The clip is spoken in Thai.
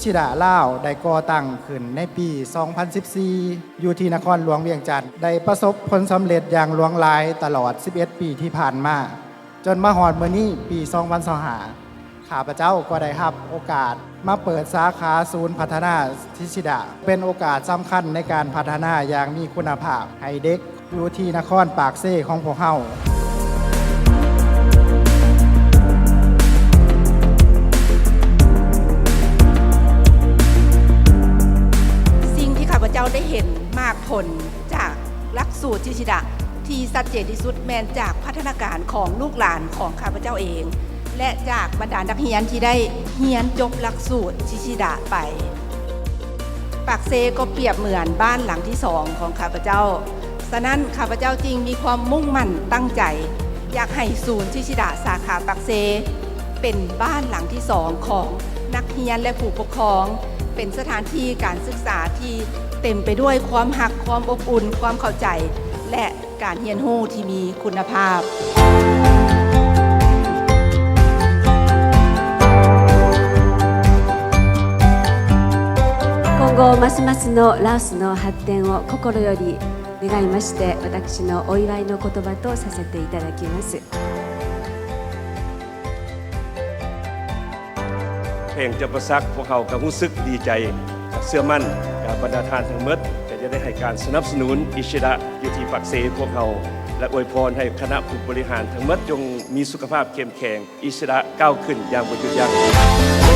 ชิดะลาวได้ก่อตั้งขึ้นในปี 2014 อยู่ที่นครหลวงเวียงจันทน์ได้ประสบผลสำเร็จอย่างหลวงหลายตลอด 11 ปีที่ผ่านมาจนมาฮอดมื้อนี้ปี 2025 ข้าพเจ้าก็ได้รับโอกาสมาเปิดสาขาศูนย์พัฒนาทิชิดะเป็นโอกาสสำคัญในการพัฒนาอย่างมีคุณภาพให้เด็กอยู่ที่นครปากเซ่ของพวกเราสิ่งที่ข้าพเจ้าได้เห็นมากผลจากหลักสูตรทิชิดะที่ชัดเจนที่สุดแม้นจากพัฒนาการของลูกหลานของข้าพเจ้าเองและจากบรรดานักเรียนที่ได้เรียนจบหลักสูตรทิชิดะไปปากเซก็เปรียบเหมือนบ้านหลังที่สองของข้าพเจ้าฉะนั้นข้าพเจ้าจริงมีความมุ่งมั่นตั้งใจอยากให้ศูนย์ทิชิดะสาขาปากเซเป็นบ้านหลังที่สองของนักเรียนและผู้ปกครองเป็นสถานที่การศึกษาที่เต็มไปด้วยความหักความอบอุ่นความเข้าใจและการเรียนรู้ที่มีคุณภาพ今後ますますのラオスの発展を心より願いまして私のお祝いの言葉とさせていただきますเพลงจะประซักพวกเขาก็รู้สึกดีใจเชื่อมั่นกับบรรดาทานทั้งหมดก็จะได้ให้การสนับสนุนอิชิดะอยู่ที่ปักเซพวกเขาและอวยพรให้คณะผู้บริหารทั้งหมดจงมีสุขภาพเข้มแข็งอิชิดะก้าวขึ้นอย่างบ่หยุดยั้ง